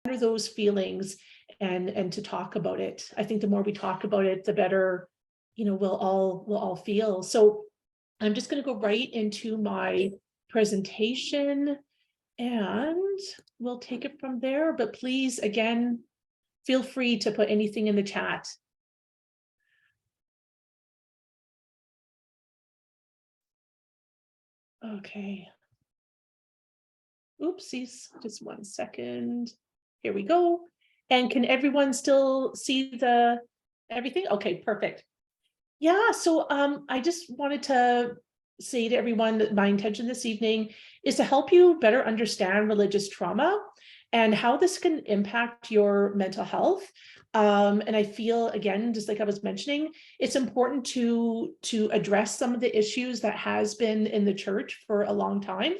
those feelings and to talk about it. I think the more we talk about it, the better, we'll all feel. So I'm just going to go right into my presentation and we'll take it from there. But please, again, feel free to put anything in the chat. Okay. Oopsies, just 1 second. Here we go. And can everyone still see everything? Okay, perfect. Yeah, so I just wanted to say to everyone that my intention this evening is to help you better understand religious trauma and how this can impact your mental health. And I feel, again, just like I was mentioning, it's important to address some of the issues that has been in the church for a long time.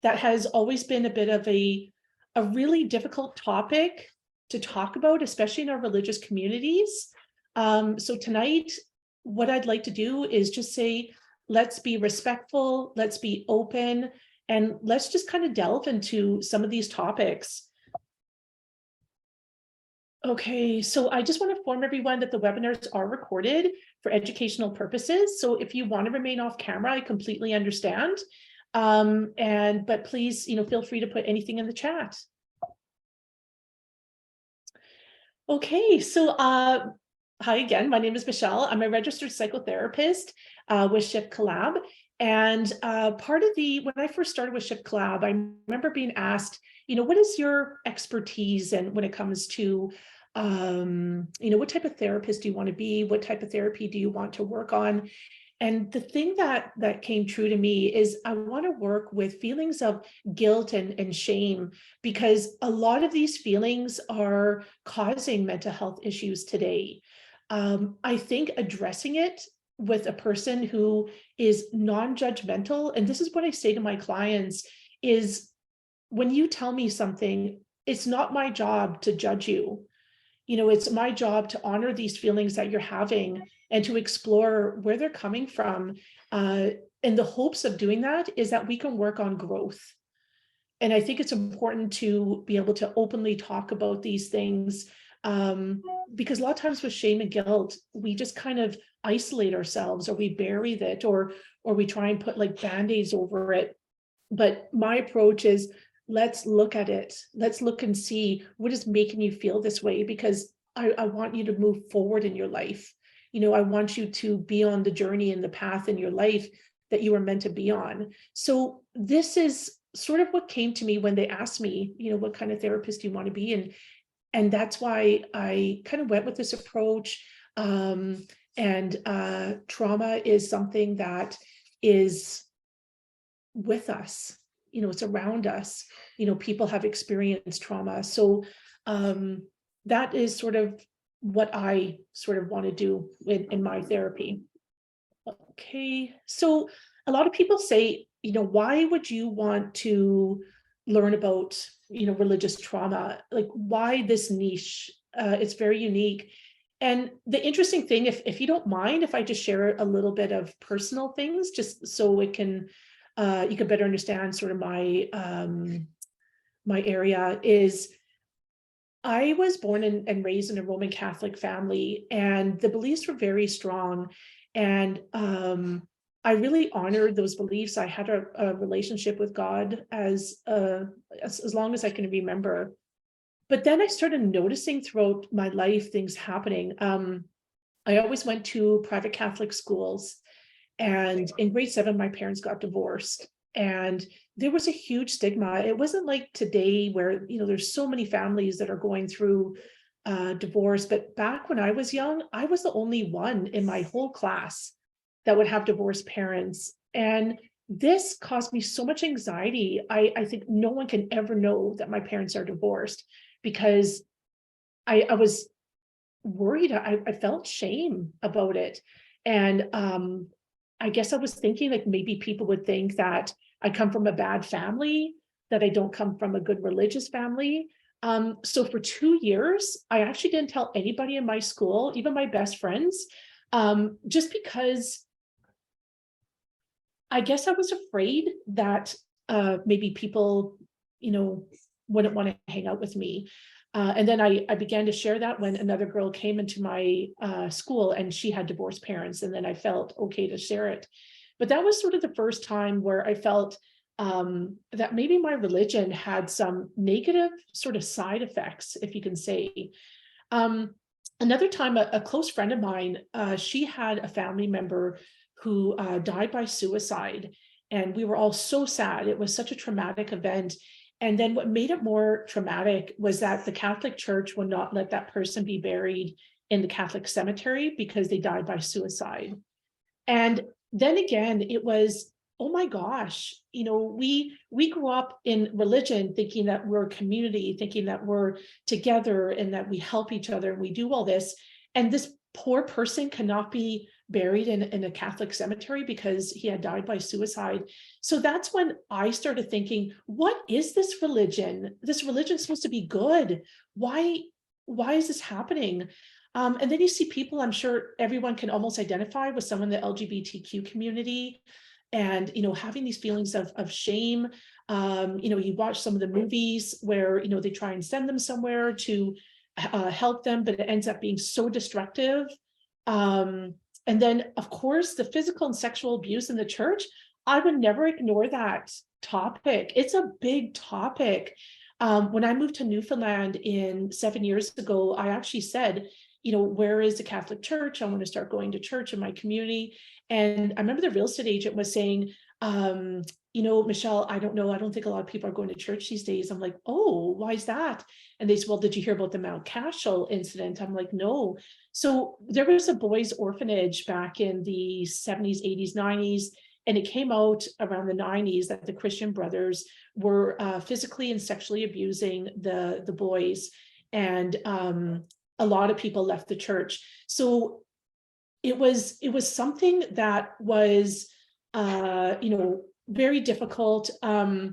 That has always been a bit of a really difficult topic to talk about, especially in our religious communities. So tonight, what I'd like to do is just say, let's be respectful, let's be open, and let's just kind of delve into some of these topics. Okay, so I just want to inform everyone that the webinars are recorded for educational purposes. So if you want to remain off camera, I completely understand. But please, feel free to put anything in the chat. Okay, so hi again, my name is Michelle. I'm a registered psychotherapist with Shift Collab. And when I first started with Shift Collab, I remember being asked, what is your expertise and when it comes to, what type of therapist do you want to be? What type of therapy do you want to work on? And the thing that came true to me is I want to work with feelings of guilt and shame, because a lot of these feelings are causing mental health issues today. I think addressing it with a person who is non-judgmental, and this is what I say to my clients, is when you tell me something, it's not my job to judge you. It's my job to honor these feelings that you're having and to explore where they're coming from. And the hopes of doing that is that we can work on growth. And I think it's important to be able to openly talk about these things, because a lot of times with shame and guilt, we just kind of isolate ourselves, or we bury it, or we try and put like band-aids over it. But my approach is, let's look at it. Let's look and see what is making you feel this way, because I want you to move forward in your life. I want you to be on the journey and the path in your life that you were meant to be on. So this is sort of what came to me when they asked me, what kind of therapist do you want to be? And that's why I kind of went with this approach. Trauma is something that is with us. It's around us. People have experienced trauma. So that is sort of what I sort of want to do in my therapy. Okay, so a lot of people say, why would you want to learn about, religious trauma? Like, why this niche? It's very unique. And the interesting thing, if you don't mind, if I just share a little bit of personal things, just so it can, you can better understand sort of my my area, is I was born and raised in a Roman Catholic family, and the beliefs were very strong. And I really honored those beliefs. I had a relationship with God as long as I can remember. But then I started noticing throughout my life things happening. I always went to private Catholic schools, and in grade 7, my parents got divorced. And there was a huge stigma. It wasn't like today where, there's so many families that are going through divorce. But back when I was young, I was the only one in my whole class that would have divorced parents. And this caused me so much anxiety. I think no one can ever know that my parents are divorced, because I was worried. I felt shame about it. And I guess I was thinking like maybe people would think that I come from a bad family, that I don't come from a good religious family. So for 2 years, I actually didn't tell anybody in my school, even my best friends, just because I guess I was afraid that maybe people, wouldn't want to hang out with me. And then I began to share that when another girl came into my school and she had divorced parents. And then I felt okay to share it. But that was sort of the first time where I felt that maybe my religion had some negative sort of side effects, if you can say. Another time, a close friend of mine, she had a family member who died by suicide. And we were all so sad. It was such a traumatic event. And then what made it more traumatic was that the Catholic Church would not let that person be buried in the Catholic cemetery because they died by suicide. And then again, it was, oh my gosh, we grew up in religion thinking that we're a community, thinking that we're together and that we help each other and we do all this. And this poor person cannot be buried in a Catholic cemetery because he had died by suicide. So that's when I started thinking, what is this religion? This religion is supposed to be good. Why is this happening? And then you see people, I'm sure everyone can almost identify with some in the LGBTQ community and, having these feelings of shame. You watch some of the movies where, they try and send them somewhere to help them, but it ends up being so destructive. And then, of course, the physical and sexual abuse in the church, I would never ignore that topic. It's a big topic. When I moved to Newfoundland 7 years ago, I actually said, where is the Catholic Church? I want to start going to church in my community. And I remember the real estate agent was saying, Michelle, I don't know. I don't think a lot of people are going to church these days. I'm like, oh, why is that? And they said, well, did you hear about the Mount Cashel incident? I'm like, no. So there was a boys' orphanage back in the 70s, 80s, 90s. And it came out around the 90s that the Christian brothers were physically and sexually abusing the boys. And a lot of people left the church. So it was something that was, very difficult. The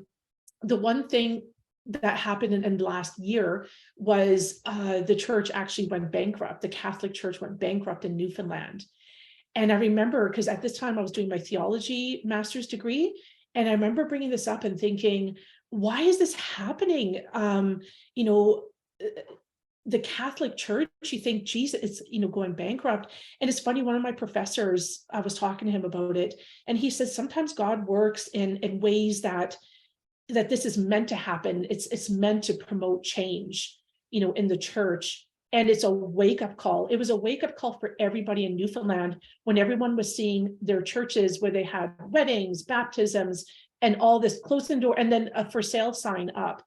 one thing that happened in the last year was the church actually went bankrupt. The Catholic Church went bankrupt in Newfoundland. And I remember, because at this time I was doing my theology master's degree, and I remember bringing this up and thinking, why is this happening? The Catholic Church, you think, Jesus, it's, going bankrupt. And it's funny, one of my professors, I was talking to him about it, and he says, sometimes God works in ways that this is meant to happen. It's meant to promote change, in the church. And it's a wake-up call. It was a wake-up call for everybody in Newfoundland when everyone was seeing their churches where they had weddings, baptisms, and all this closed the door, and then a for sale sign up.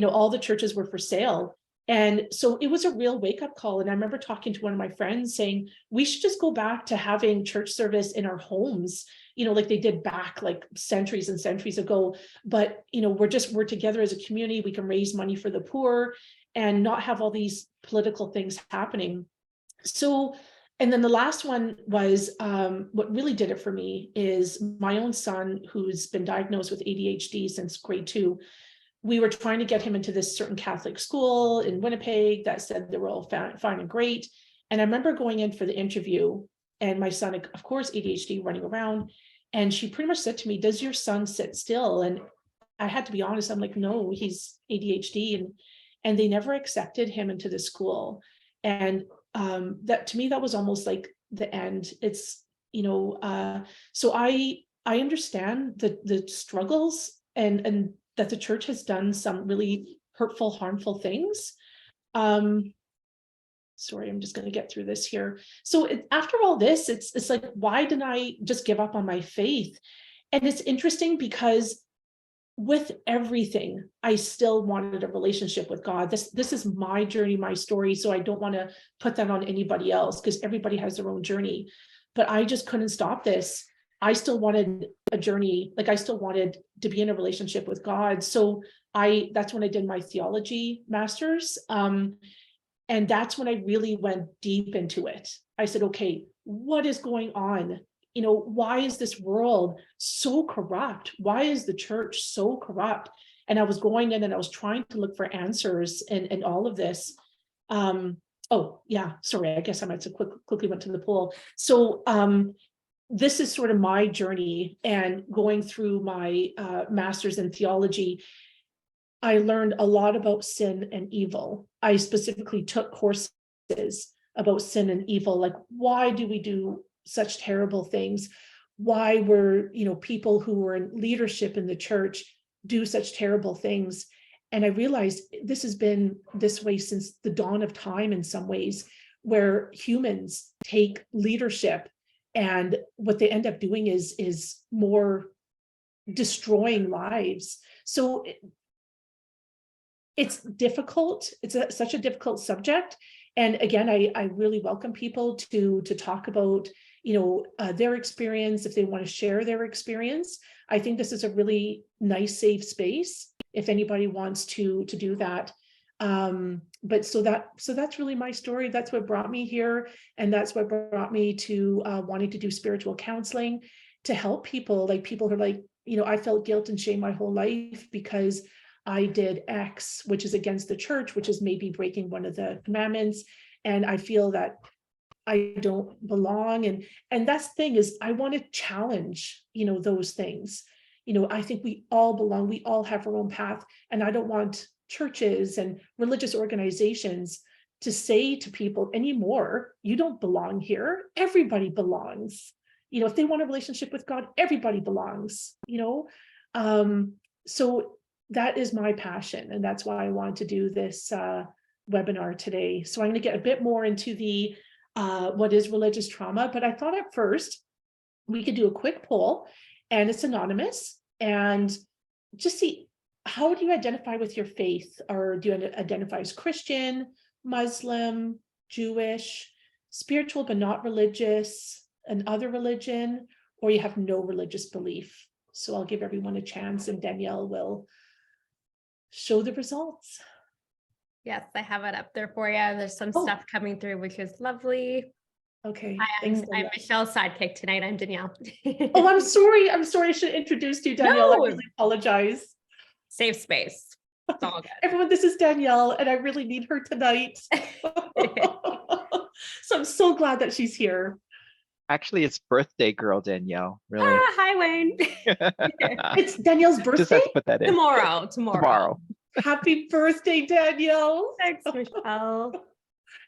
All the churches were for sale. And so it was a real wake-up call. And I remember talking to one of my friends saying, we should just go back to having church service in our homes, like they did back like centuries and centuries ago. But, we're together as a community. We can raise money for the poor and not have all these political things happening. So, and then the last one was what really did it for me is my own son, who's been diagnosed with ADHD since grade 2. We were trying to get him into this certain Catholic school in Winnipeg that said they were all fine and great. And I remember going in for the interview, and my son, of course, ADHD, running around. And she pretty much said to me, does your son sit still? And I had to be honest. I'm like, no, he's ADHD. And they never accepted him into the school. And that, to me, that was almost like the end. It's, so I understand the struggles and that the church has done some really hurtful, harmful things. Sorry, I'm just going to get through this here. So after all this, it's like, why didn't I just give up on my faith? And it's interesting because with everything, I still wanted a relationship with God. This is my journey, my story. So I don't want to put that on anybody else because everybody has their own journey. But I just couldn't stop this. I still wanted a journey, like I still wanted to be in a relationship with God. So that's when I did my theology master's. And that's when I really went deep into it. I said, okay, what is going on? Why is this world so corrupt? Why is the church so corrupt? And I was going in and I was trying to look for answers and all of this. Oh yeah, sorry, I guess I might have quickly went to the poll. So, this is sort of my journey and going through my master's in theology. I learned a lot about sin and evil. I specifically took courses about sin and evil, like why do we do such terrible things? Why were, people who were in leadership in the church do such terrible things? And I realized this has been this way since the dawn of time in some ways, where humans take leadership and what they end up doing is more destroying lives. So it's difficult. It's such a difficult subject. And again, I really welcome people to talk about, their experience, if they want to share their experience. I think this is a really nice, safe space if anybody wants to do that. But so that's really my story. That's what brought me here. And that's what brought me to wanting to do spiritual counseling, to help people, like people who are like, I felt guilt and shame my whole life because I did X, which is against the church, which is maybe breaking one of the commandments. And I feel that I don't belong. And that's the thing is I want to challenge, those things. I think we all belong. We all have our own path. And I don't want churches and religious organizations to say to people anymore, you don't belong here. Everybody belongs. If they want a relationship with God, everybody belongs, so that is my passion. And that's why I wanted to do this webinar today. So I'm going to get a bit more into the what is religious trauma, but I thought at first we could do a quick poll, and it's anonymous, and just see, how do you identify with your faith? Or do you identify as Christian, Muslim, Jewish, spiritual but not religious, an other religion, or you have no religious belief? So I'll give everyone a chance, and Danielle will show the results. Yes, I have it up there for you. There's some stuff coming through, which is lovely. Okay. I'm Michelle's sidekick tonight. I'm Danielle. Oh, I'm sorry. I should introduce you, Danielle. No. I really apologize. Safe space. It's all good. Everyone, this is Danielle, and I really need her tonight. So I'm so glad that she's here. Actually, it's birthday girl Danielle. Really? Hi, Wayne. It's Danielle's birthday? Just have to put that in. Tomorrow. Happy birthday, Danielle. Thanks, Michelle.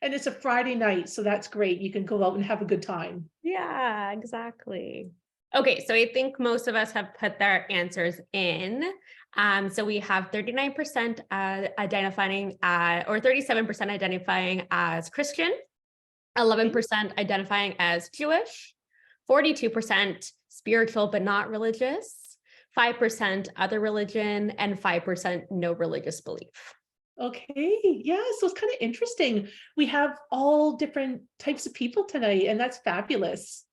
And it's a Friday night, so that's great. You can go out and have a good time. Yeah, exactly. Okay, so I think most of us have put their answers in. So we have 39% identifying, or 37% identifying as Christian, 11% identifying as Jewish, 42% spiritual but not religious, 5% other religion, and 5% no religious belief. Okay, yeah, so it's kind of interesting. We have all different types of people tonight, and that's fabulous.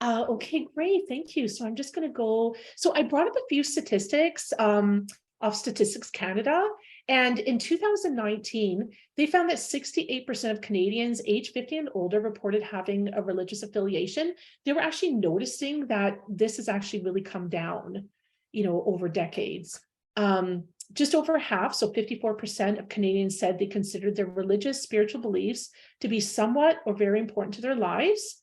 Okay, great, thank you. So I'm just going to go. So I brought up a few statistics of Statistics Canada, and in 2019, they found that 68% of Canadians age 50 and older reported having a religious affiliation. They were actually noticing that this has actually really come down, over decades. Just over half, so 54% of Canadians said they considered their religious spiritual beliefs to be somewhat or very important to their lives.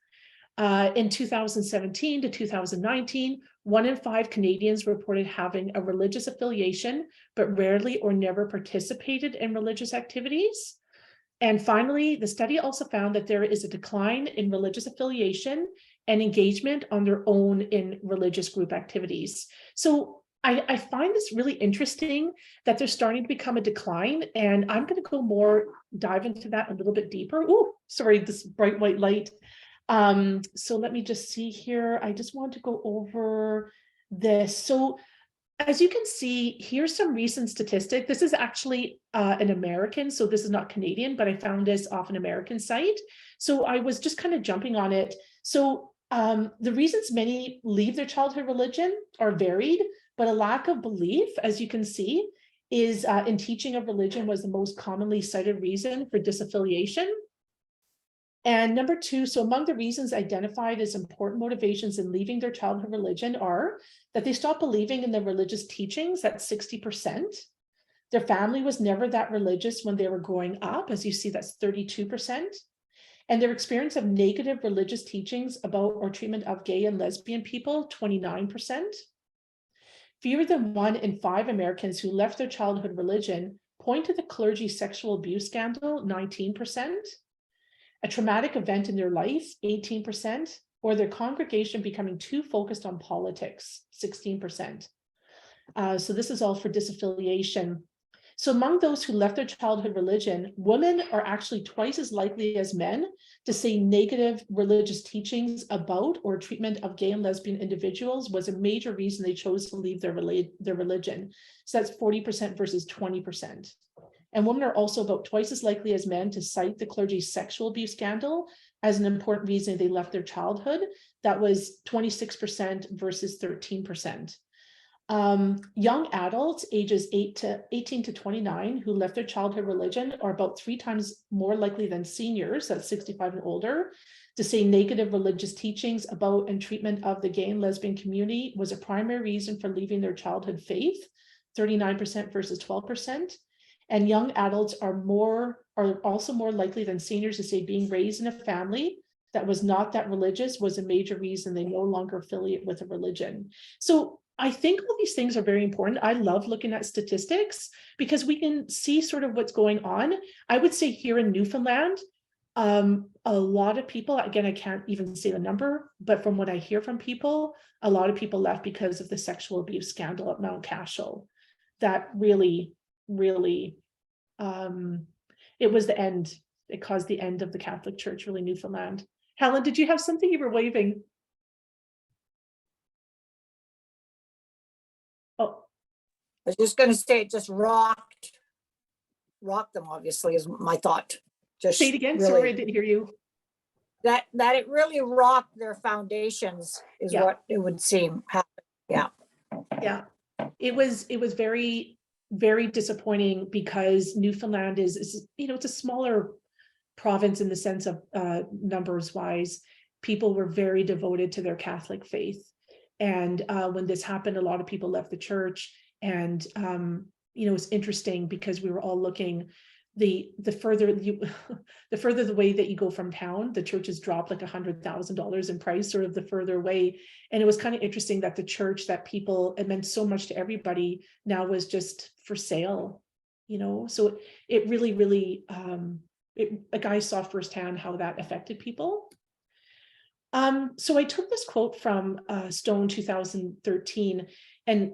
In 2017 to 2019, 1 in 5 Canadians reported having a religious affiliation, but rarely or never participated in religious activities. And finally, the study also found that there is a decline in religious affiliation and engagement on their own in religious group activities. So I find this really interesting that they're starting to become a decline, and I'm going to dive into that a little bit deeper. Oh, sorry, this bright white light. So let me just see here. I just want to go over this. So as you can see, here's some recent statistic. This is actually an American, so this is not Canadian, but I found this off an American site. So I was just kind of jumping on it. So the reasons many leave their childhood religion are varied, but a lack of belief, as you can see, is in teaching of religion was the most commonly cited reason for disaffiliation. And number 2, so among the reasons identified as important motivations in leaving their childhood religion are that they stopped believing in the religious teachings, that's 60%. Their family was never that religious when they were growing up, as you see, that's 32%. And their experience of negative religious teachings about or treatment of gay and lesbian people, 29%. Fewer than 1 in 5 Americans who left their childhood religion point to the clergy sexual abuse scandal, 19%, a traumatic event in their life, 18%, or their congregation becoming too focused on politics, 16%. So this is all for disaffiliation. So among those who left their childhood religion, women are actually twice as likely as men to say negative religious teachings about or treatment of gay and lesbian individuals was a major reason they chose to leave their religion. So that's 40% versus 20%. And women are also about twice as likely as men to cite the clergy's sexual abuse scandal as an important reason they left their childhood. That was 26% versus 13%. Young adults ages 18 to 29 who left their childhood religion are about 3 times more likely than seniors, that's 65 and older, to say negative religious teachings about and treatment of the gay and lesbian community was a primary reason for leaving their childhood faith, 39% versus 12%. And young adults are also more likely than seniors to say being raised in a family that was not that religious was a major reason they no longer affiliate with a religion. So I think all these things are very important. I love looking at statistics because we can see sort of what's going on. I would say here in Newfoundland, a lot of people, again, I can't even say the number, but from what I hear from people, a lot of people left because of the sexual abuse scandal at Mount Cashel. That really, really, it was the end. It caused the end of the Catholic Church, really, Newfoundland. Helen, did you have something you were waving? Oh, I was just gonna say, it just rocked them, obviously, is my thought. Just say it again. really- Sorry, I didn't hear you. That it really rocked their foundations is Yeah. what it would seem happened. Yeah. Yeah, it was very, very disappointing because Newfoundland is, you know, it's a smaller province in the sense of numbers wise. People were very devoted to their Catholic faith. And when this happened, a lot of people left the church. And, you know, it's interesting because we were all looking, the further the way that you go from town, the churches dropped like $100,000 in price, sort of the further away. And it was kind of interesting that the church that people, it meant so much to everybody, now was just for sale, you know? So it really, really, like I saw firsthand how that affected people. So I took this quote from Stone 2013, and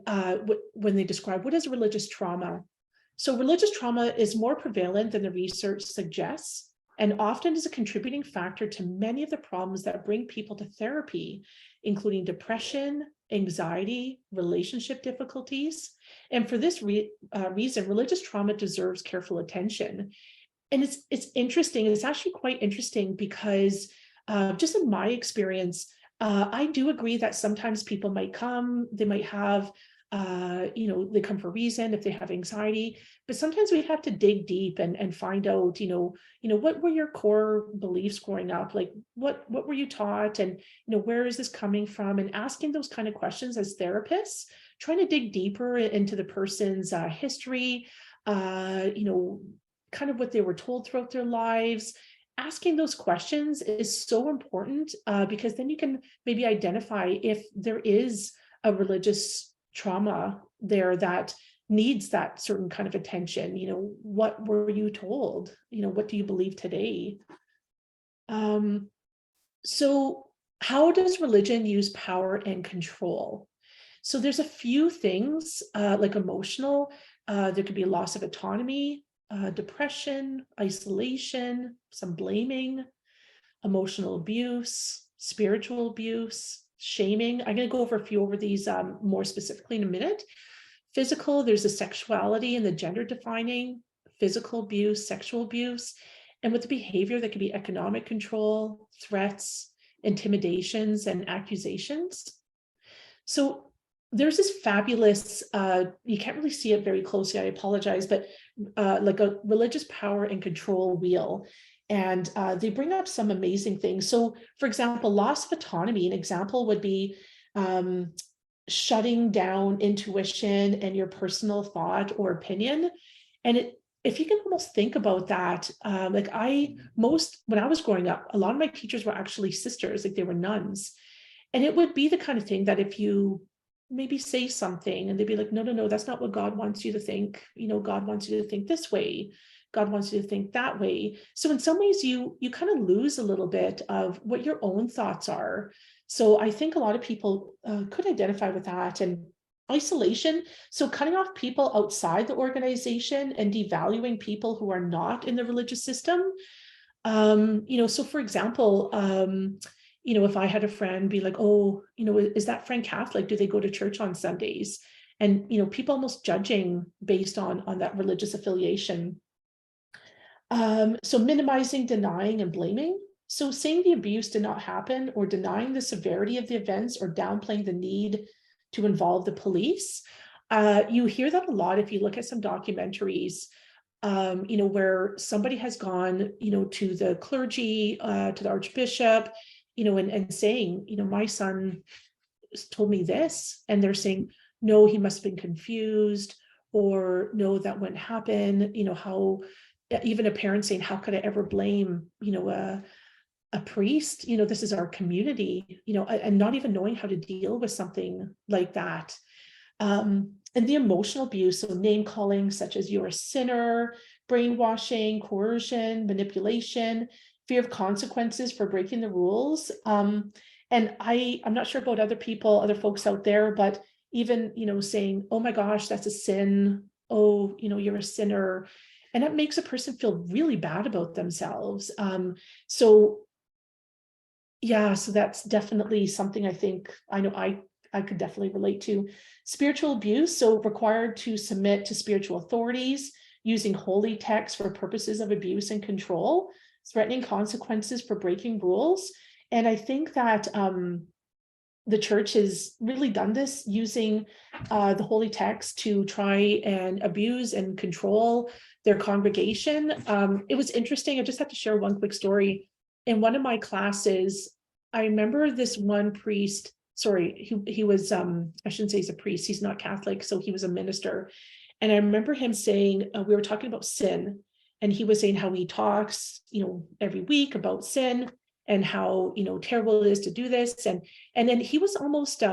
when they describe what is religious trauma. So religious trauma is more prevalent than the research suggests, and often is a contributing factor to many of the problems that bring people to therapy, including depression, anxiety, relationship difficulties. And for this reason, religious trauma deserves careful attention. And it's interesting, it's actually quite interesting because just in my experience, I do agree that sometimes people might come, they might have, you know, they come for a reason if they have anxiety, but sometimes we have to dig deep and find out, you know, what were your core beliefs growing up? Like what were you taught? And, you know, where is this coming from? And asking those kind of questions as therapists, trying to dig deeper into the person's history, you know, kind of what they were told throughout their lives. Asking those questions is so important because then you can maybe identify if there is a religious trauma there that needs that certain kind of attention. You know, what were you told? You know, what do you believe today? So how does religion use power and control? So there's a few things like emotional, there could be a loss of autonomy, depression, isolation, some blaming, emotional abuse, spiritual abuse, shaming. I'm going to go over a few over these more specifically in a minute. Physical, there's the sexuality and the gender defining, physical abuse, sexual abuse, and with the behavior that could be economic control, threats, intimidations, and accusations. So there's this fabulous, you can't really see it very closely, I apologize, but like a religious power and control wheel. And they bring up some amazing things. So for example, loss of autonomy, an example would be shutting down intuition and your personal thought or opinion. And if you can almost think about that, like when I was growing up, a lot of my teachers were actually sisters, like they were nuns. And it would be the kind of thing that if you maybe say something, and they'd be like, no, no, no, that's not what God wants you to think. God wants you to think this way. God wants you to think that way. So in some ways you kind of lose a little bit of what your own thoughts are. So I think a lot of people could identify with that. And isolation, so cutting off people outside the organization and devaluing people who are not in the religious system. So for example, if I had a friend be like, oh, is that friend Catholic? Do they go to church on Sundays? And, people almost judging based on that religious affiliation. So minimizing, denying, and blaming. So saying the abuse did not happen, or denying the severity of the events, or downplaying the need to involve the police. You hear that a lot if you look at some documentaries, where somebody has gone, to the clergy, to the archbishop, and saying, my son told me this, and they're saying, no, he must have been confused, or no, that wouldn't happen. How even a parent saying, how could I ever blame, a priest? This is our community, and not even knowing how to deal with something like that. And the emotional abuse, so name calling, such as you're a sinner, brainwashing, coercion, manipulation, fear of consequences for breaking the rules. And I'm not sure about other people, other folks out there, but even, saying, oh my gosh, that's a sin. Oh, you're a sinner. And that makes a person feel really bad about themselves. So that's definitely something I think I could definitely relate to. Spiritual abuse, so required to submit to spiritual authorities, using holy texts for purposes of abuse and control, threatening consequences for breaking rules. And I think that the church has really done this, using the holy text to try and abuse and control their congregation. It was interesting. I just have to share one quick story. In one of my classes, I remember this one priest. Sorry, he was, I shouldn't say he's a priest, he's not Catholic, so he was a minister. And I remember him saying, we were talking about sin, and he was saying how he talks, every week about sin, and how, terrible it is to do this. And then he was almost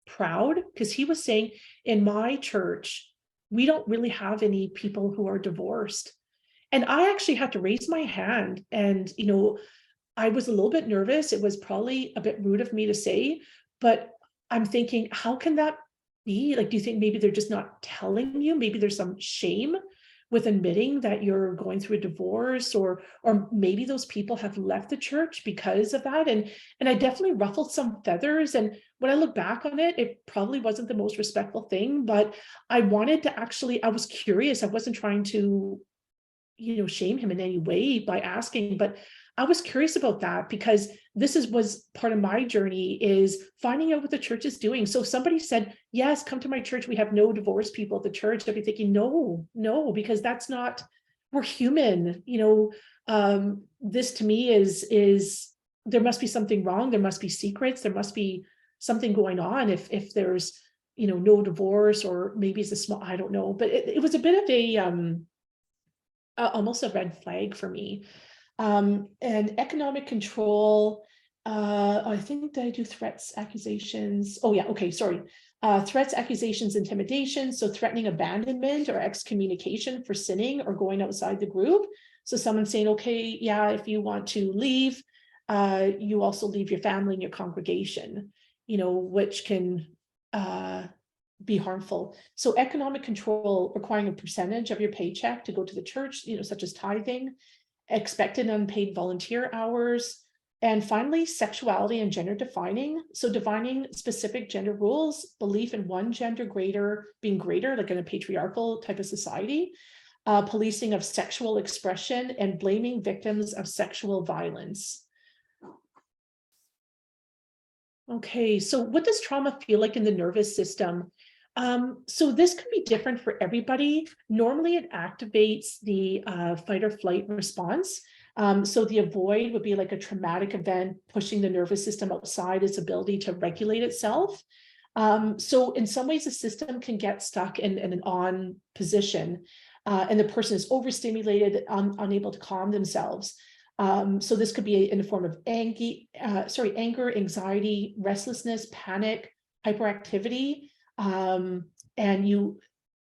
proud, because he was saying, in my church, we don't really have any people who are divorced. And I actually had to raise my hand, and, I was a little bit nervous. It was probably a bit rude of me to say, but I'm thinking, how can that be? Like, do you think maybe they're just not telling you? Maybe there's some shame with admitting that you're going through a divorce, or maybe those people have left the church because of that. And I definitely ruffled some feathers. And when I look back on it, it probably wasn't the most respectful thing, but I wanted to I was curious. I wasn't trying to, shame him in any way by asking, but I was curious about that, because this was part of my journey, is finding out what the church is doing. So somebody said, yes, come to my church. We have no divorced people at the church. I'd be thinking, no, because that's not, we're human. This to me is there must be something wrong. There must be secrets. There must be something going on if there's, no divorce, or maybe it's a small, I don't know. But it was a bit of a, almost a red flag for me. And economic control, I think that I do threats, accusations. Oh yeah, okay, sorry. Threats, accusations, intimidation. So threatening abandonment or excommunication for sinning or going outside the group. So someone saying, okay, yeah, if you want to leave, you also leave your family and your congregation, which can be harmful. So economic control, requiring a percentage of your paycheck to go to the church, such as tithing, expected unpaid volunteer hours, and finally, sexuality and gender defining. So defining specific gender rules, belief in one gender being greater, like in a patriarchal type of society, policing of sexual expression, and blaming victims of sexual violence. Okay, so what does trauma feel like in the nervous system? So this can be different for everybody. Normally it activates the fight or flight response. So the avoid would be like a traumatic event, pushing the nervous system outside its ability to regulate itself. So in some ways, the system can get stuck in an on position, and the person is overstimulated, unable to calm themselves. So this could be in the form of anger, anxiety, restlessness, panic, hyperactivity, and you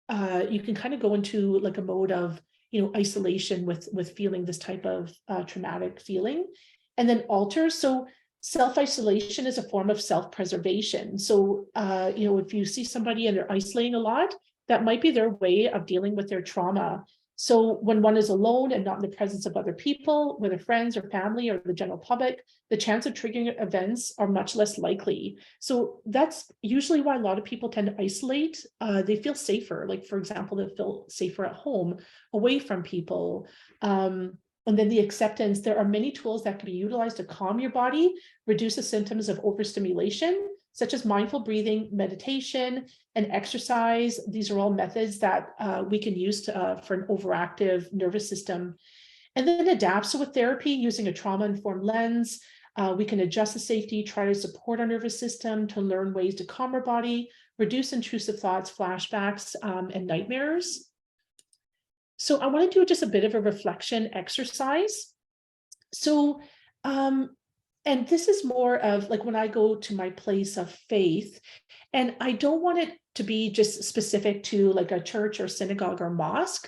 can kind of go into like a mode of, isolation with feeling this type of traumatic feeling, and then alters. So self-isolation is a form of self-preservation. So, if you see somebody and they're isolating a lot, that might be their way of dealing with their trauma. So when one is alone and not in the presence of other people, whether friends or family or the general public, the chance of triggering events are much less likely. So that's usually why a lot of people tend to isolate. They feel safer. Like, for example, they feel safer at home, away from people. And then the acceptance, there are many tools that can be utilized to calm your body, reduce the symptoms of overstimulation, such as mindful breathing, meditation, and exercise. These are all methods that we can use for an overactive nervous system. And then adapt. So with therapy, using a trauma-informed lens, we can adjust the safety, try to support our nervous system to learn ways to calm our body, reduce intrusive thoughts, flashbacks, and nightmares. So I want to do just a bit of a reflection exercise. So, and this is more of like when I go to my place of faith, and I don't want it to be just specific to like a church or synagogue or mosque,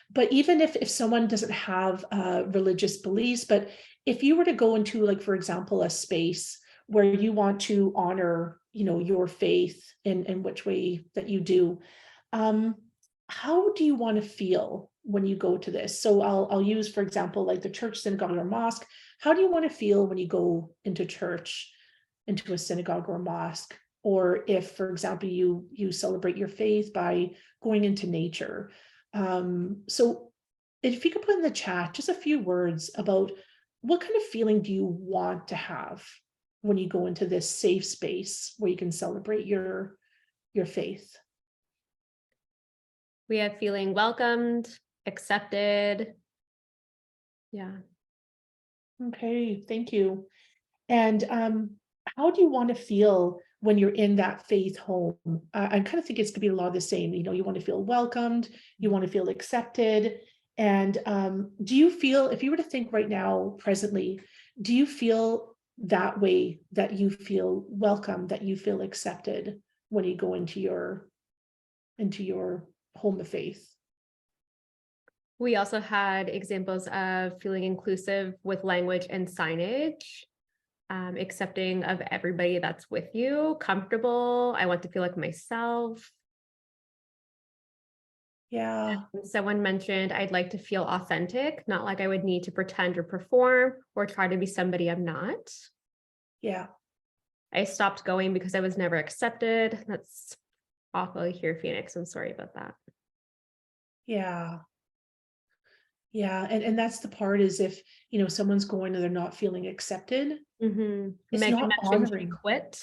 but even if someone doesn't have religious beliefs, but if you were to go into, like, for example, a space where you want to honor, your faith in which way that you do, how do you want to feel when you go to this? So I'll use, for example, like the church, synagogue, or mosque. How do you want to feel when you go into church, into a synagogue or a mosque? Or if, for example, you celebrate your faith by going into nature. So if you could put in the chat just a few words about what kind of feeling do you want to have when you go into this safe space where you can celebrate your faith. We have feeling welcomed, accepted. Yeah. Okay, thank you. And how do you want to feel when you're in that faith home? I kind of think it's going to be a lot of the same. You want to feel welcomed, you want to feel accepted. And do you feel, if you were to think right now, presently, do you feel that way, that you feel welcome, that you feel accepted when you go into your home of faith? We also had examples of feeling inclusive with language and signage, accepting of everybody that's with you, comfortable. I want to feel like myself. Yeah. Someone mentioned, I'd like to feel authentic, not like I would need to pretend or perform or try to be somebody I'm not. Yeah. I stopped going because I was never accepted. That's awful here, Phoenix. I'm sorry about that. Yeah. Yeah. And that's the part, is if, someone's going and they're not feeling accepted, Mm-hmm. it's Megan not mentioned she honoring. quit.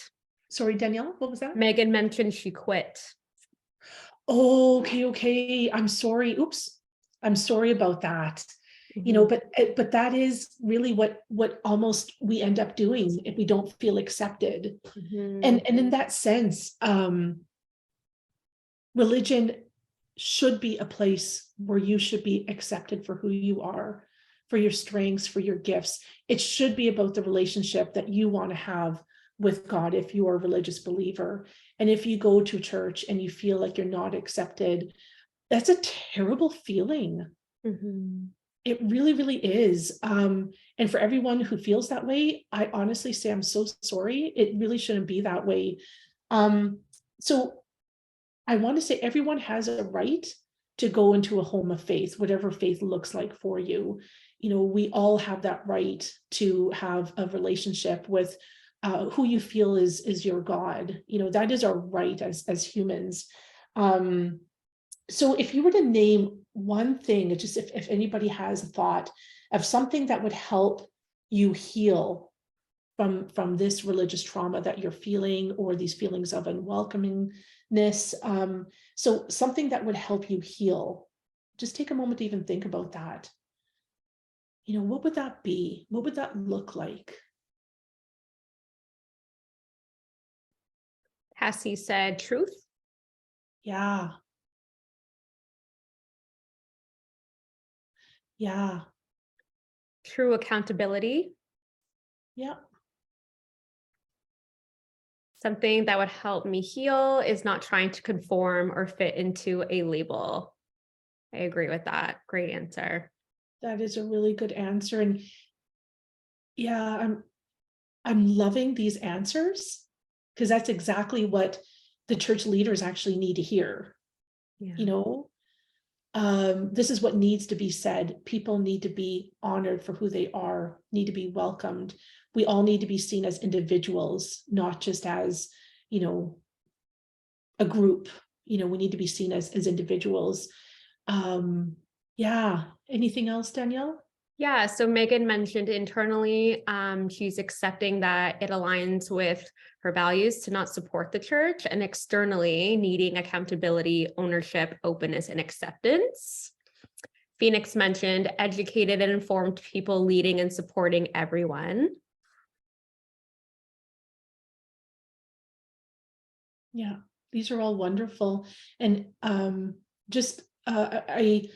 Sorry, Danielle, what was that? Megan mentioned she quit. Oh, okay. I'm sorry. Oops. I'm sorry about that. But that is really what almost we end up doing if we don't feel accepted. Mm-hmm. And in that sense, religion should be a place where you should be accepted for who you are, for your strengths, for your gifts. It should be about the relationship that you want to have with God if you are a religious believer. And if you go to church and you feel like you're not accepted, that's a terrible feeling. Mm-hmm. It really, really is. And for everyone who feels that way, I honestly say I'm so sorry. It really shouldn't be that way. So I want to say everyone has a right to go into a home of faith, whatever faith looks like for you. We all have that right to have a relationship with who you feel is your God. That is our right as humans. So if you were to name one thing, just if anybody has a thought of something that would help you heal from this religious trauma that you're feeling, or these feelings of unwelcomingness, so something that would help you heal, just take a moment to even think about that. What would that be? What would that look like? Cassie said truth. Yeah. Yeah. True accountability. Yeah. Something that would help me heal is not trying to conform or fit into a label. I agree with that. Great answer. That is a really good answer. And yeah, I'm loving these answers, because that's exactly what the church leaders actually need to hear. Yeah. You know, this is what needs to be said. People need to be honored for who they are, need to be welcomed. We all need to be seen as individuals, not just as, you know, a group. You know, we need to be seen as individuals. Yeah. Anything else, Danielle? Yeah, so Megan mentioned internally, she's accepting that it aligns with her values to not support the church, and externally needing accountability, ownership, openness, and acceptance. Phoenix mentioned educated and informed people leading and supporting everyone. Yeah, these are all wonderful. And just I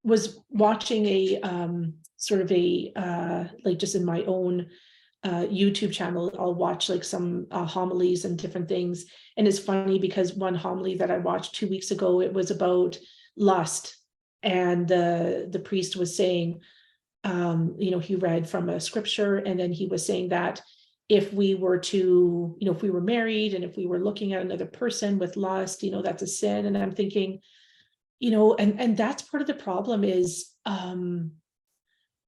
was watching a sort of a like just in my own YouTube channel, I'll watch like some homilies and different things. And it's funny because one homily that I watched 2 weeks ago, it was about lust. And the priest was saying, you know, he read from a scripture, and then he was saying that if we were to, you know, if we were married and if we were looking at another person with lust, you know, that's a sin. And I'm thinking, you know, and that's part of the problem is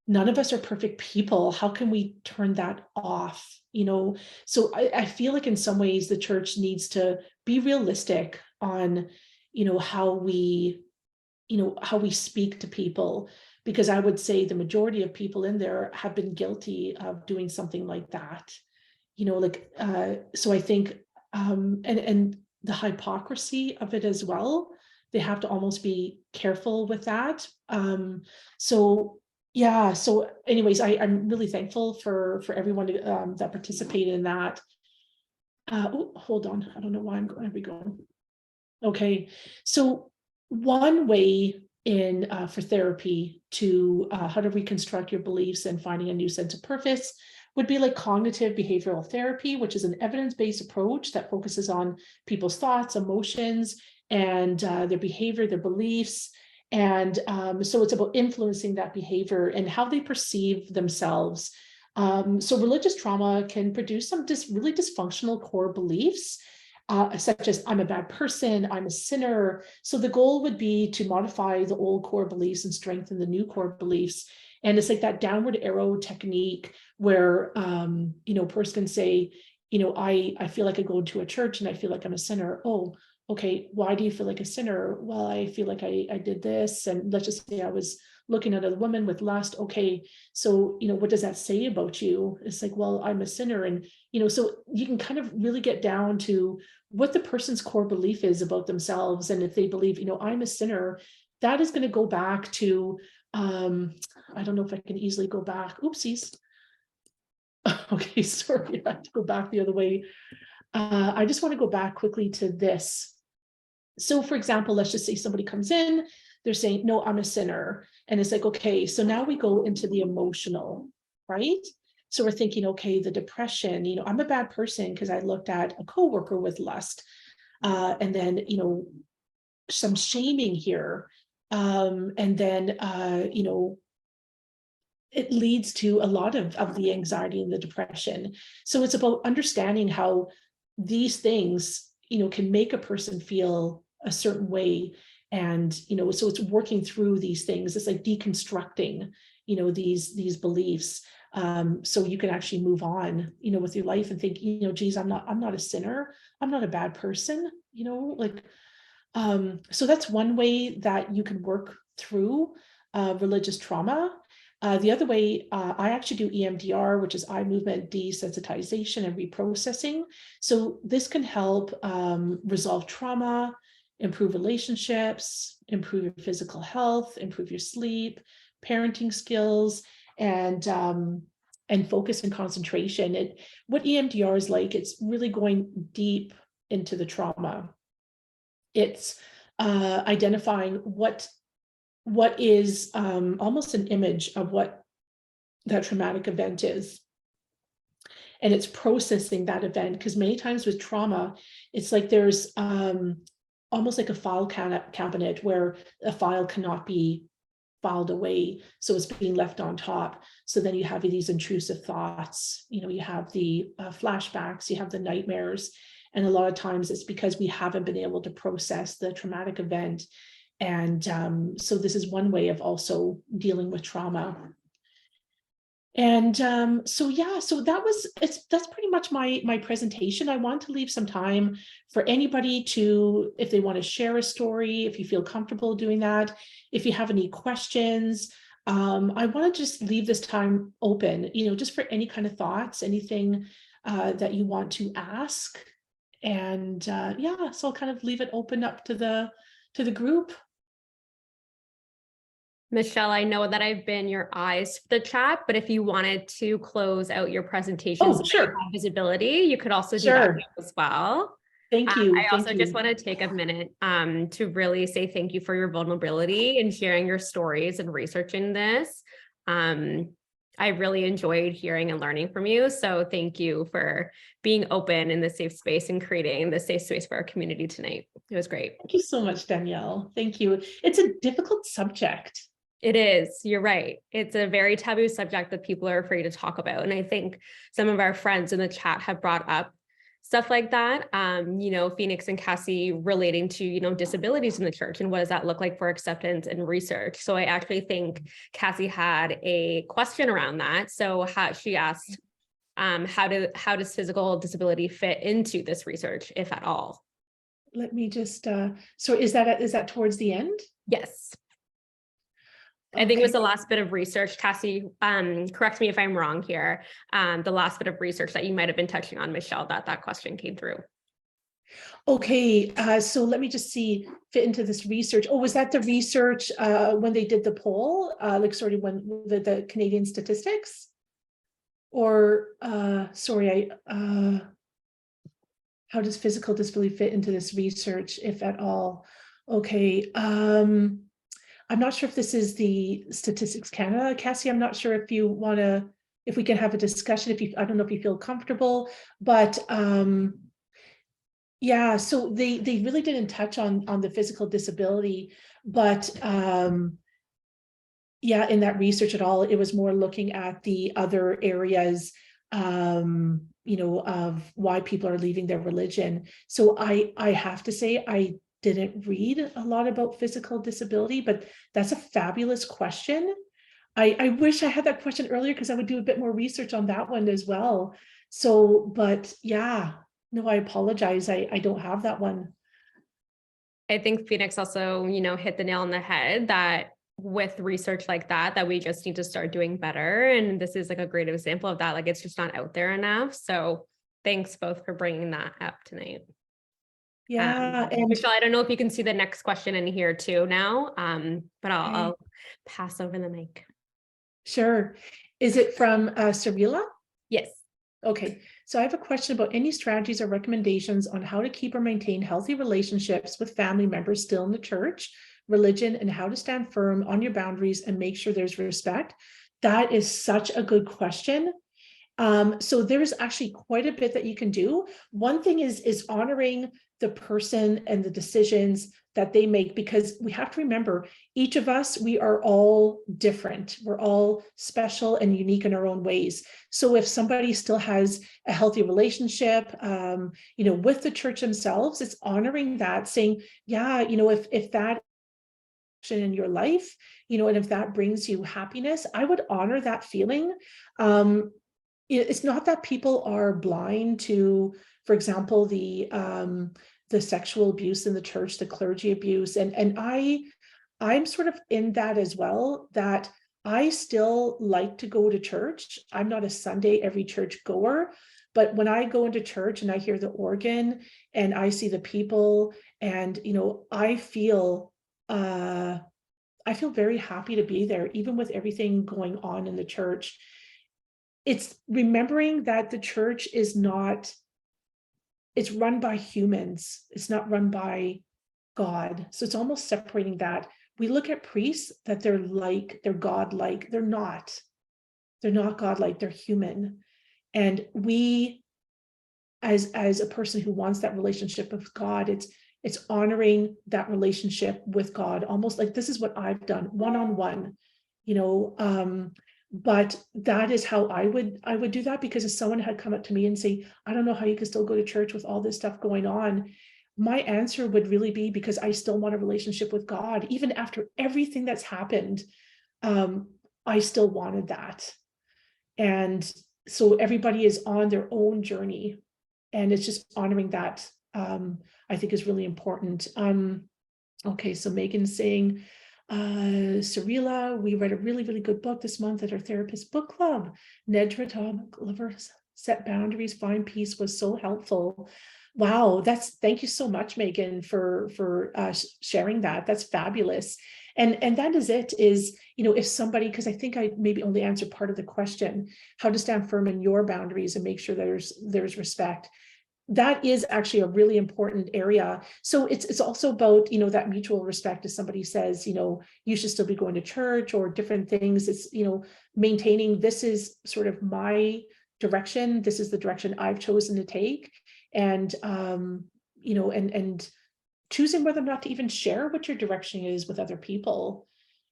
none of us are perfect people. How can we turn that off? You know, so I feel like in some ways the church needs to be realistic on, you know, how we, you know, how we speak to people, because I would say the majority of people in there have been guilty of doing something like that. You know, like so I think and the hypocrisy of it as well. They have to almost be careful with that. So yeah, so anyways, I'm really thankful for everyone that participated in that. Oh, hold on, I don't know why I'm going. There we go. Okay, so one way in for therapy to how to reconstruct your beliefs and finding a new sense of purpose would be like cognitive behavioral therapy, which is an evidence-based approach that focuses on people's thoughts, emotions, and their behavior, their beliefs. And so it's about influencing that behavior and how they perceive themselves. So religious trauma can produce some really dysfunctional core beliefs, such as I'm a bad person, I'm a sinner. So the goal would be to modify the old core beliefs and strengthen the new core beliefs. And it's like that downward arrow technique where, you know, a person can say, you know, I feel like I go to a church and I feel like I'm a sinner. Oh, okay, why do you feel like a sinner? Well, I feel like I did this. And let's just say I was looking at a woman with lust. Okay, so, you know, what does that say about you? It's like, well, I'm a sinner. And, you know, so you can kind of really get down to what the person's core belief is about themselves. And if they believe, you know, I'm a sinner, that is going to go back to, I don't know if I can easily go back. Oopsies. Okay, sorry, I have to go back the other way. I just want to go back quickly to this. So for example, let's just say somebody comes in, they're saying, no, I'm a sinner. And it's like, okay, so now we go into the emotional, right? So we're thinking, okay, the depression, you know, I'm a bad person because I looked at a coworker with lust. And then, you know, some shaming here. And then, you know, it leads to a lot of the anxiety and the depression. So it's about understanding how these things, you know, can make a person feel a certain way. And, you know, so it's working through these things. It's like deconstructing, you know, these beliefs. So you can actually move on, you know, with your life and think, you know, geez, I'm not a sinner. I'm not a bad person, you know, like, so that's one way that you can work through religious trauma. The other way, I actually do EMDR, which is eye movement desensitization and reprocessing. So this can help resolve trauma, improve relationships, improve your physical health, improve your sleep, parenting skills, and focus and concentration. What EMDR is like, it's really going deep into the trauma. It's identifying what is almost an image of what that traumatic event is. and it's processing that event. Because many times with trauma, it's like there's almost like a file cabinet where a file cannot be filed away, so it's being left on top. So then you have these intrusive thoughts, you have the flashbacks, you have the nightmares, and a lot of times it's because we haven't been able to process the traumatic event. And so this is one way of also dealing with trauma. And so yeah, so that's pretty much my presentation. I want to leave some time for anybody to, if they want to share a story, if you feel comfortable doing that, if you have any questions. I want to just leave this time open, just for any kind of thoughts, anything that you want to ask. And yeah, so I'll kind of leave it open up to the group. Michelle, I know that I've been your eyes for the chat, but if you wanted to close out your presentation so that you sure. have visibility, you could also do that as well. Thank you. I also just want to take a minute to really say thank you for your vulnerability and sharing your stories and researching this. I really enjoyed hearing and learning from you. So thank you for being open in the safe space and creating the safe space for our community tonight. It was great. Thank you so much, Danielle. Thank you. It's a difficult subject. It is. You're right. It's a very taboo subject that people are afraid to talk about. And I think some of our friends in the chat have brought up stuff like that. Phoenix and Cassie relating to, disabilities in the church and what does that look like for acceptance and research. So I actually think Cassie had a question around that. So she asked, how does physical disability fit into this research, if at all? Let me just, so is that towards the end? Yes. I think it was the last bit of research. Cassie, correct me if I'm wrong here. The last bit of research that you might have been touching on, Michelle, that question came through. Okay, so let me just see, fit into this research. Oh, was that the research when they did the poll, when the Canadian statistics? Or, sorry, how does physical disability fit into this research, if at all? Okay, I'm not sure if this is the Statistics Canada, Cassie. I'm not sure if you want to, if we can have a discussion, I don't know if you feel comfortable, but yeah, so they really didn't touch on the physical disability, but yeah, in that research at all, it was more looking at the other areas, of why people are leaving their religion. So I have to say, I didn't read a lot about physical disability, but that's a fabulous question. I wish I had that question earlier because I would do a bit more research on that one as well. So, but yeah, no, I apologize. I don't have that one. I think Phoenix also, hit the nail on the head that with research like that we just need to start doing better. And this is like a great example of that. Like it's just not out there enough. So thanks both for bringing that up tonight. Yeah. And Michelle, I don't know if you can see the next question in here too now, but I'll pass over the mic. Sure. Is it from Sarila? Yes. Okay. So I have a question about any strategies or recommendations on how to keep or maintain healthy relationships with family members still in the church, religion, and how to stand firm on your boundaries and make sure there's respect. That is such a good question. So there's actually quite a bit that you can do. One thing is honoring the person and the decisions that they make, because we have to remember, each of us, we are all different. We're all special and unique in our own ways. So if somebody still has a healthy relationship, with the church themselves, it's honoring that, saying, yeah, if that in your life, and if that brings you happiness, I would honor that feeling. It's not that people are blind to, for example, the sexual abuse in the church, the clergy abuse, and I'm sort of in that as well, that I still like to go to church. I'm not a Sunday every church goer, but when I go into church and I hear the organ and I see the people, and I feel very happy to be there, even with everything going on in the church. It's remembering that the church is not, it's run by humans. It's not run by God. So it's almost separating that. We look at priests that they're God-like. They're not. They're not God-like, they're human. And we, as a person who wants that relationship with God, it's honoring that relationship with God, almost like this is what I've done one-on-one, you know, but that is how I would do that, because if someone had come up to me and say, I don't know how you can still go to church with all this stuff going on, my answer would really be, because I still want a relationship with God, even after everything that's happened. I still wanted that. And so everybody is on their own journey, and it's just honoring that, I think is really important. Okay, so Megan's saying, Cirilla, we read a really, really good book this month at our therapist book club. Nedra Glover's Set Boundaries, Find Peace was so helpful. Wow, thank you so much, Megan, for sharing that. That's fabulous. And that is it, is, you know, if somebody, because I think I maybe only answered part of the question, how to stand firm in your boundaries and make sure there's respect. That is actually a really important area. So it's also about, you know, that mutual respect. If somebody says, you know, you should still be going to church or different things, it's, you know, maintaining, this is sort of my direction. This is the direction I've chosen to take. And, you know, and choosing whether or not to even share what your direction is with other people.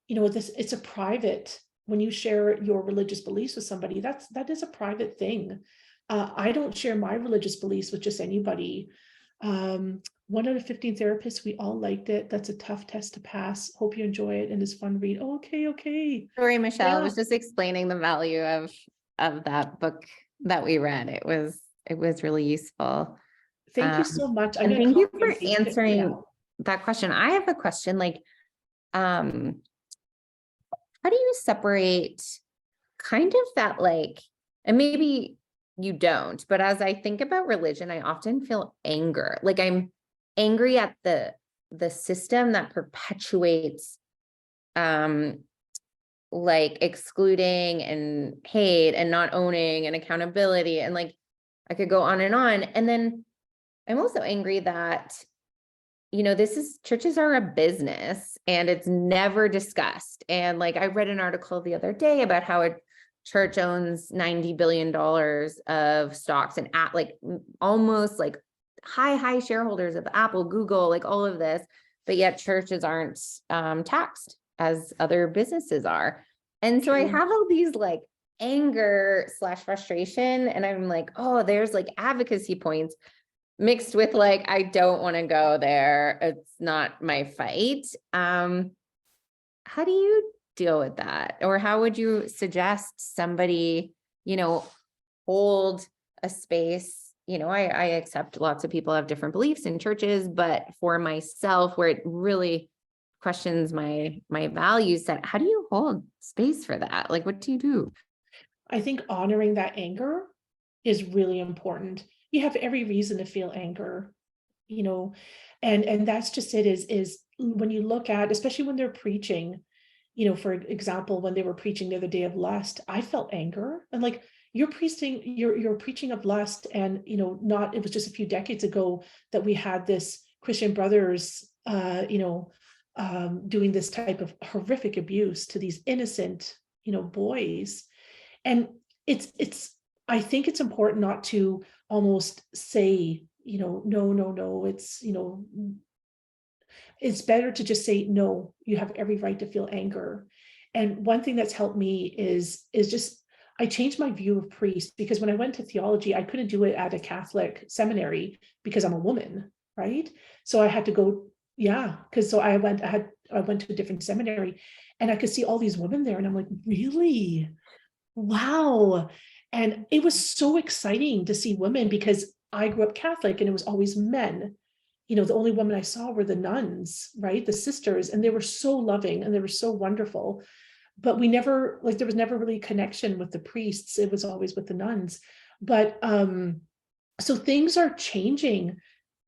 You know, it's a private, when you share your religious beliefs with somebody, that is a private thing. I don't share my religious beliefs with just anybody. 1 out of 15 therapists, we all liked it. That's a tough test to pass. Hope you enjoy it and it's fun to read. Oh, okay. Sorry, Michelle, I Yeah. was just explaining the value of that book that we read. It was really useful. Thank you so much. And thank you for copy and paste it. answering Yeah. that question. I have a question, like, how do you separate kind of that, like, and maybe you don't, but as I think about religion, I often feel anger. Like I'm angry at the system that perpetuates, like excluding and hate and not owning and accountability. And like, I could go on. And then I'm also angry that, you know, churches are a business and it's never discussed. And like, I read an article the other day about how a church owns $90 billion of stocks and at like almost like high shareholders of Apple, Google, like all of this, but yet churches aren't taxed as other businesses are. And so I have all these like anger / frustration, and I'm like, oh, there's like advocacy points mixed with like, I don't want to go there. It's not my fight. How do you deal with that? Or how would you suggest somebody, you know, hold a space? You know, I accept lots of people have different beliefs in churches, but for myself, where it really questions my value set, how do you hold space for that? Like, what do you do? I think honoring that anger is really important. You have every reason to feel anger, you know, and that's just it, is when you look at, especially when they're preaching, you know, for example, when they were preaching the other day of lust, I felt anger. And like, you're preaching of lust, and, you know, it was just a few decades ago that we had this Christian brothers, you know, doing this type of horrific abuse to these innocent, you know, boys. And I think it's important not to almost say, you know, no, it's, you know, it's better to just say, no, you have every right to feel anger. And one thing that's helped me is just, I changed my view of priests, because when I went to theology, I couldn't do it at a Catholic seminary because I'm a woman, right? So I had to go, because I went to a different seminary, and I could see all these women there, and I'm like, really? Wow. And it was so exciting to see women, because I grew up Catholic and it was always men. You know, the only women I saw were the nuns, right? The sisters, and they were so loving and they were so wonderful. But there was never really a connection with the priests. It was always with the nuns. But so things are changing.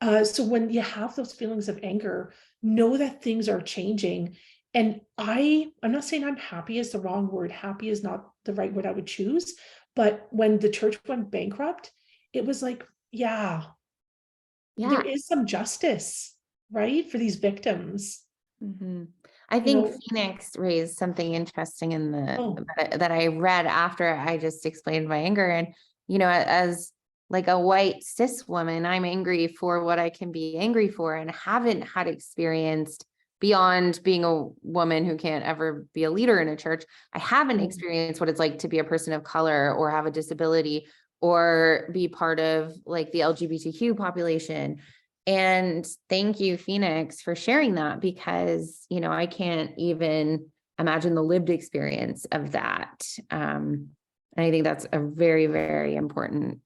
So when you have those feelings of anger, know that things are changing. And I'm not saying I'm happy is the wrong word. Happy is not the right word I would choose. But when the church went bankrupt, it was like, there is some justice, right, for these victims. Mm-hmm. I think Phoenix raised something interesting in that I read after I just explained my anger. And you know, as like a white cis woman, I'm angry for what I can be angry for and haven't had experienced beyond being a woman who can't ever be a leader in a church. I haven't Mm. experienced what it's like to be a person of color or have a disability or be part of like the LGBTQ population. And thank you, Phoenix, for sharing that, because, you know, I can't even imagine the lived experience of that. And I think that's a very, very important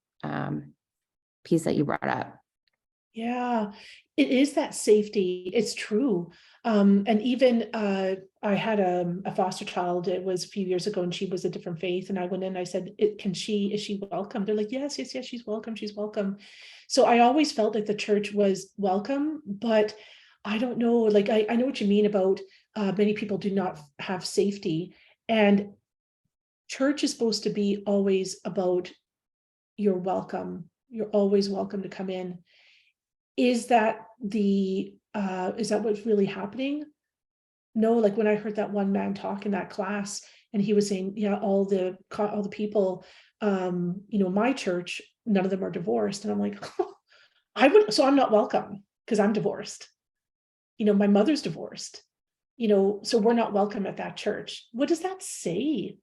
piece that you brought up. Yeah, it is that safety. It's true. And even I had a foster child. It was a few years ago, and she was a different faith. And I went in. I said, is she welcome?" They're like, "Yes, yes, yes. She's welcome. She's welcome." So I always felt like the church was welcome, but I don't know. Like I know what you mean about many people do not have safety, and church is supposed to be always about you're welcome. You're always welcome to come in. Is that what's really happening? No, like when I heard that one man talk in that class, and he was saying, yeah, all the people, my church, none of them are divorced. And I'm like, so I'm not welcome because I'm divorced. My mother's divorced, so we're not welcome at that church. What does that say?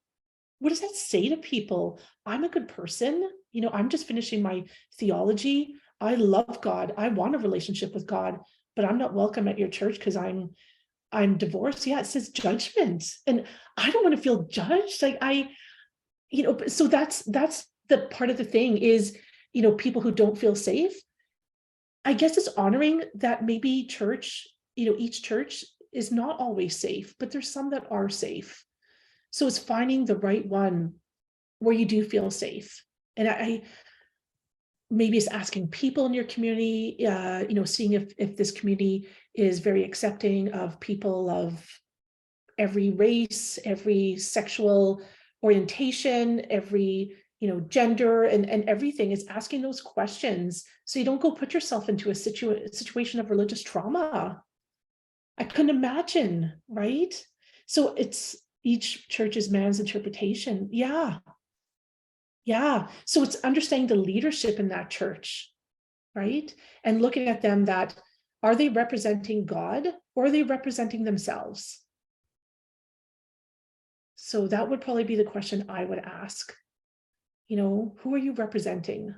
What does that say to people? I'm a good person. I'm just finishing my theology. I love God. I want a relationship with God, but I'm not welcome at your church because I'm divorced. Yeah, it says judgment, and I don't want to feel judged. Like so that's the part of the thing is, people who don't feel safe. I guess it's honoring that maybe church, each church is not always safe, but there's some that are safe. So it's finding the right one where you do feel safe. And I maybe it's asking people in your community, seeing if this community is very accepting of people of every race, every sexual orientation, every gender, and everything. Is asking those questions so you don't go put yourself into a situation of religious trauma. I couldn't imagine, right? So it's each church's man's interpretation. Yeah. So it's understanding the leadership in that church, right? And looking at them, that are they representing God or are they representing themselves? So that would probably be the question I would ask. Who are you representing?